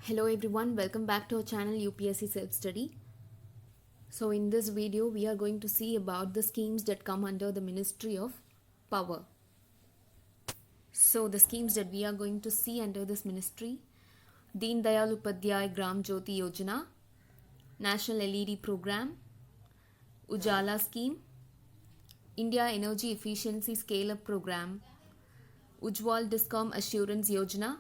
Hello everyone, welcome back to our channel UPSC Self Study. So in this video we are going to see about the schemes that come under the Ministry of Power. So the schemes that we are going to see under this ministry: Deen Dayal Upadhyay Gram Jyoti Yojana, National LED Program, Ujala Scheme, India Energy Efficiency Scale Up Program, Ujjwal Discom Assurance Yojana,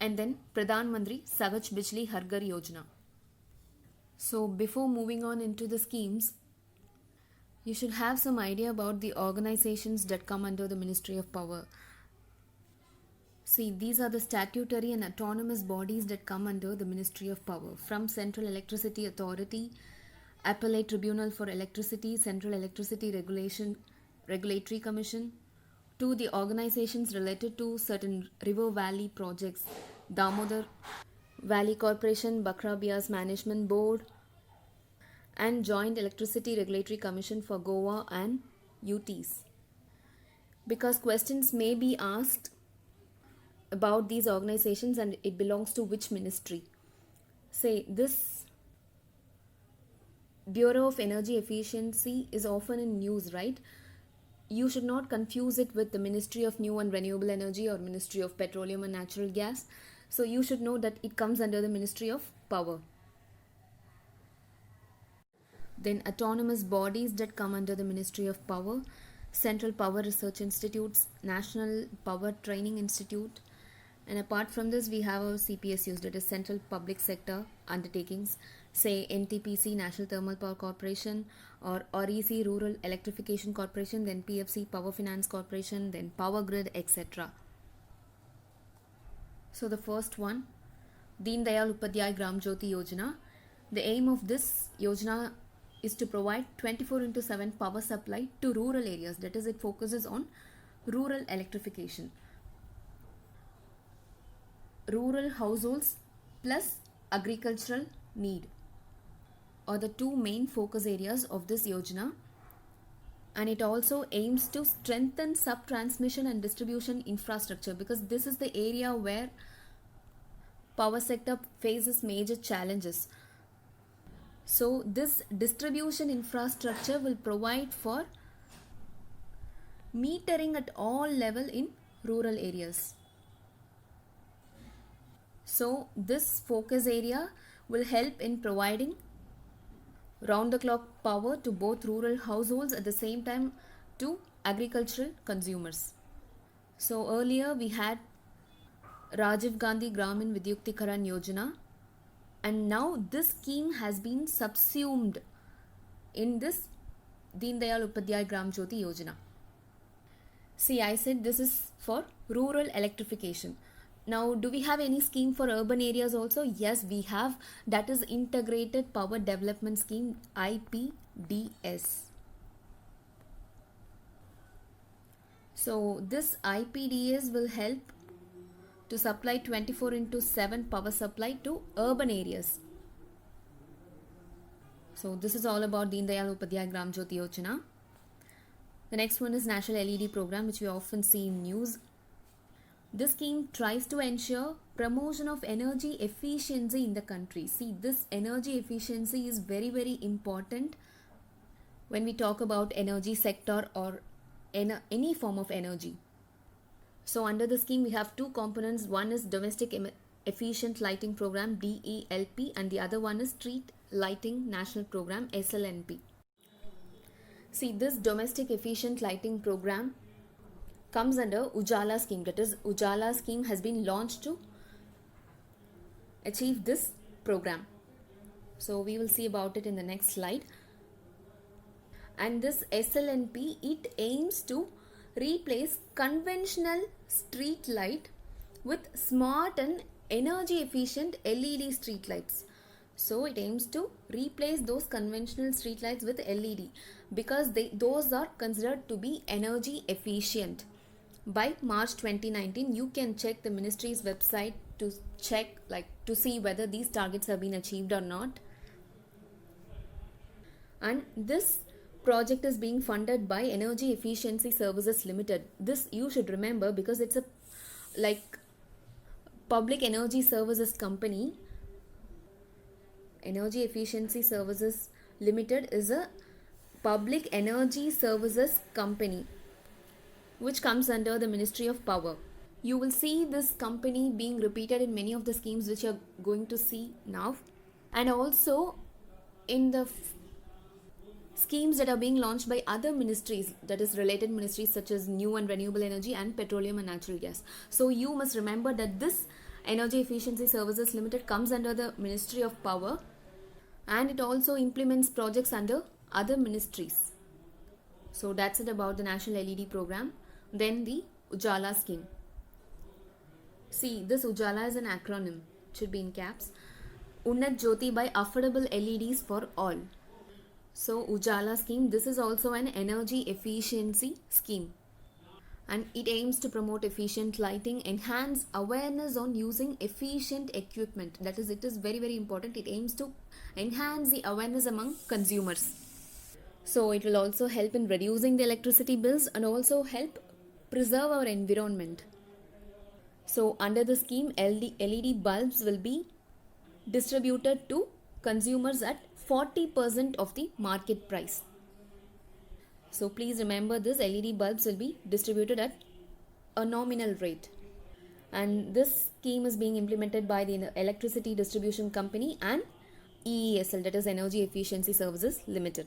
and then Pradhan Mantri Sahaj Bijli Har Ghar Yojana. So before moving on into the schemes, you should have some idea about the organizations that come under the Ministry of Power. See, these are the statutory and autonomous bodies that come under the Ministry of Power, from Central Electricity Authority, Appellate Tribunal for Electricity, Central Electricity Regulatory Commission, to the organizations related to certain river valley projects: Damodar Valley Corporation, Bakra Bias Management Board, and Joint Electricity Regulatory Commission for Goa and UTs. Because questions may be asked about these organizations and it belongs to which ministry. Say, this Bureau of Energy Efficiency is often in news, right? You should not confuse it with the Ministry of New and Renewable Energy or Ministry of Petroleum and Natural Gas. So you should know that it comes under the Ministry of Power. Then autonomous bodies that come under the Ministry of Power: Central Power Research Institutes, National Power Training Institute, and apart from this we have our CPSUs, that is Central Public Sector Undertakings, say NTPC, National Thermal Power Corporation, or REC, Rural Electrification Corporation, then PFC, Power Finance Corporation, then Power Grid, etc. So the first one, Deen Dayal Upadhyay Gram Jyoti Yojana. The aim of this Yojana is to provide 24/7 power supply to rural areas. That is, it focuses on rural electrification. Rural households plus agricultural need are the two main focus areas of this Yojana, and it also aims to strengthen sub-transmission and distribution infrastructure, because this is the area where power sector faces major challenges. So this distribution infrastructure will provide for metering at all level in rural areas. So this focus area will help in providing round the clock power to both rural households, at the same time to agricultural consumers. So earlier we had Rajiv Gandhi Gramin Vidyuktikaran Yojana, and now this scheme has been subsumed in this Deen Dayal Upadhyay Gram Jyoti Yojana. See, I said this is for rural electrification. Now, do we have any scheme for urban areas also? Yes, we have. That is Integrated Power Development Scheme, IPDS. So this IPDS will help to supply 24/7 power supply to urban areas. So this is all about Deen Dayal Upadhyay Gram Jyoti Yojana. The next one is National LED Program, which we often see in news. This scheme tries to ensure promotion of energy efficiency in the country. See, this energy efficiency is very, very important when we talk about energy sector or any form of energy. So under the scheme we have two components. One is Domestic Efficient Lighting Program, DELP, and the other one is Street Lighting National Program, SLNP. See, this Domestic Efficient Lighting Program comes under Ujjwala Scheme. That is, Ujjwala Scheme has been launched to achieve this program. So we will see about it in the next slide. And this SLNP, it aims to replace conventional street light with smart and energy efficient LED street lights. So it aims to replace those conventional street lights with LED, because those are considered to be energy efficient. By March 2019, you can check the ministry's website to check, to see whether these targets have been achieved or not. And this project is being funded by Energy Efficiency Services Limited. This you should remember, because it's a Public Energy Services Company, Energy Efficiency Services Limited is a public energy services company which comes under the Ministry of Power. You will see this company being repeated in many of the schemes which you're going to see now, and also in the schemes that are being launched by other ministries, that is related ministries such as new and renewable energy and petroleum and natural gas. So you must remember that this Energy Efficiency Services Limited comes under the Ministry of Power, and it also implements projects under other ministries. So that's it about the National LED program. Then the Ujala scheme. See, this Ujala is an acronym, it should be in caps. Unnat Jyoti by affordable LEDs for all. So Ujala scheme, this is also an energy efficiency scheme, and it aims to promote efficient lighting, enhance awareness on using efficient equipment. That is, it is very, very important. It aims to enhance the awareness among consumers. So it will also help in reducing the electricity bills and also help preserve our environment. So under the scheme, LED bulbs will be distributed to consumers at 40% of the market price. So please remember this, LED bulbs will be distributed at a nominal rate. And this scheme is being implemented by the Electricity Distribution Company and EESL, that is Energy Efficiency Services Limited.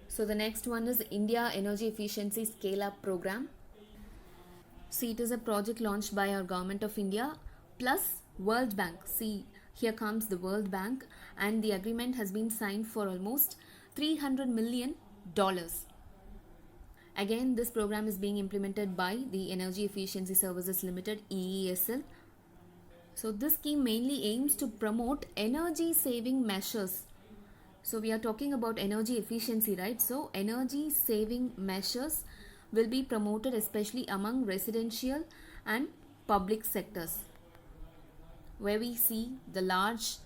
So the next one is India Energy Efficiency Scale Up Program. See, it is a project launched by our Government of India plus World Bank. See, here comes the World Bank, and the agreement has been signed for almost $300 million. Again, this program is being implemented by the Energy Efficiency Services Limited, EESL. So this scheme mainly aims to promote energy saving measures. So we are talking about energy efficiency, right? So energy saving measures will be promoted especially among residential and public sectors, where we see the large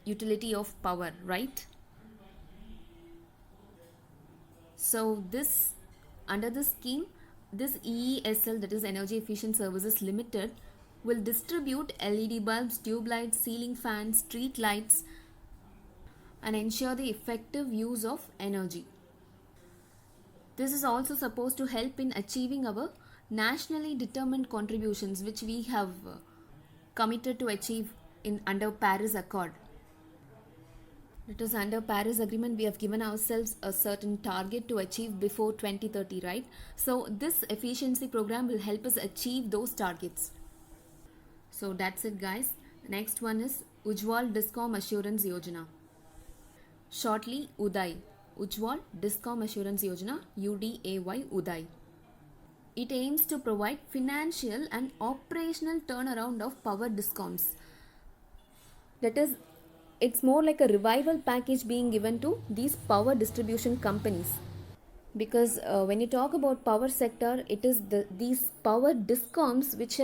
utility of power, right? So this, under this scheme, this EESL, that is Energy Efficient Services Limited, will distribute LED bulbs, tube lights, ceiling fans, street lights, and ensure the effective use of energy. This is also supposed to help in achieving our nationally determined contributions, which we have committed to achieve under Paris Accord. It is under Paris Agreement, we have given ourselves a certain target to achieve before 2030, right? So this efficiency program will help us achieve those targets. So that's it, guys. Next one is Ujjwal Discom Assurance Yojana. Shortly, UDAY. Ujjwal Discom Assurance Yojana, UDAY, UDAY. It aims to provide financial and operational turnaround of power discoms. That is, it's more like a revival package being given to these power distribution companies. Because when you talk about power sector, it is these power discoms which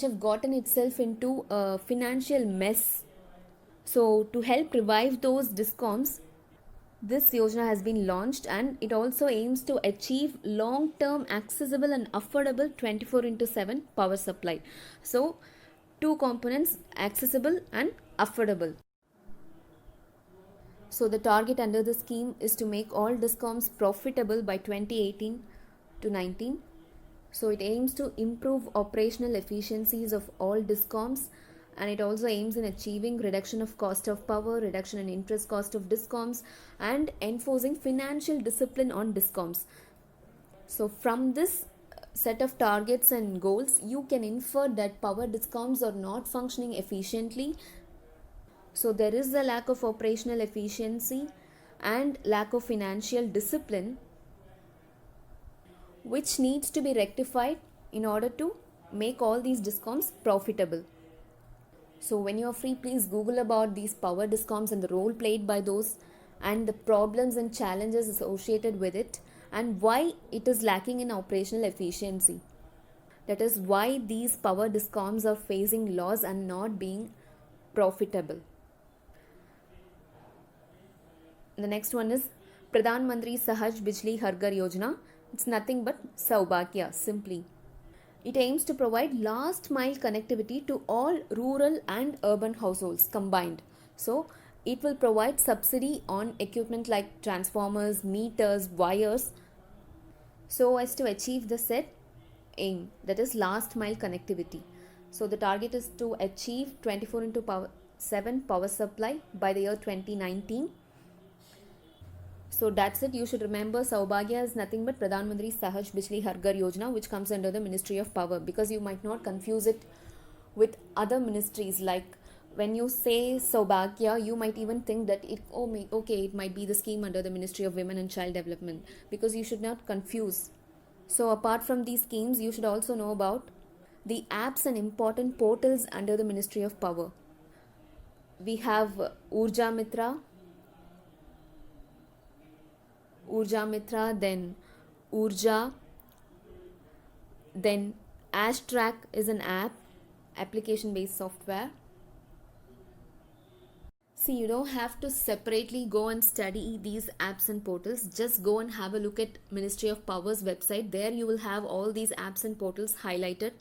have gotten itself into a financial mess. So to help revive those discoms, this Yojana has been launched, and it also aims to achieve long-term accessible and affordable 24/7 power supply. So two components, accessible and affordable. So the target under the scheme is to make all discoms profitable by 2018 to 19. So it aims to improve operational efficiencies of all discoms, and it also aims in achieving reduction of cost of power, reduction in interest cost of discoms, and enforcing financial discipline on discoms. So from this set of targets and goals, you can infer that power discoms are not functioning efficiently. So there is a lack of operational efficiency and lack of financial discipline, which needs to be rectified in order to make all these discoms profitable. So when you are free, please Google about these power discoms and the role played by those, and the problems and challenges associated with it, and why it is lacking in operational efficiency. That is why these power discoms are facing loss and not being profitable. The next one is Pradhan Mantri Sahaj Bijli Har Ghar Yojana. It's nothing but Saubhagya, simply. It aims to provide last mile connectivity to all rural and urban households combined. So, it will provide subsidy on equipment like transformers, meters, wires, so as to achieve the set aim, that is last mile connectivity. So, the target is to achieve 24 into power 7 power supply by the year 2019. So that's it. You should remember Saubhagya is nothing but Pradhan Mantri Sahaj Bijli Har Ghar Yojana, which comes under the Ministry of Power, because you might not confuse it with other ministries. Like when you say Saubhagya, you might even think that it might be the scheme under the Ministry of Women and Child Development, because you should not confuse. So apart from these schemes, you should also know about the apps and important portals under the Ministry of Power. We have Urja Mitra, then Urja, then AshTrack is an application based software. See, you don't have to separately go and study these apps and portals. Just go and have a look at Ministry of Power's website. There you will have all these apps and portals highlighted.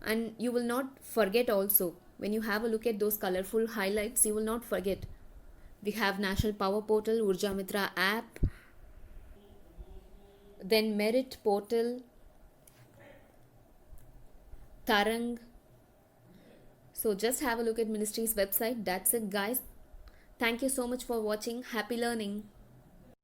And you will not forget also. When you have a look at those colorful highlights, you will not forget. We have National Power Portal, Urja Mitra app, then Merit Portal, Tarang. So just have a look at Ministry's website. That's it, guys. Thank you so much for watching. Happy learning.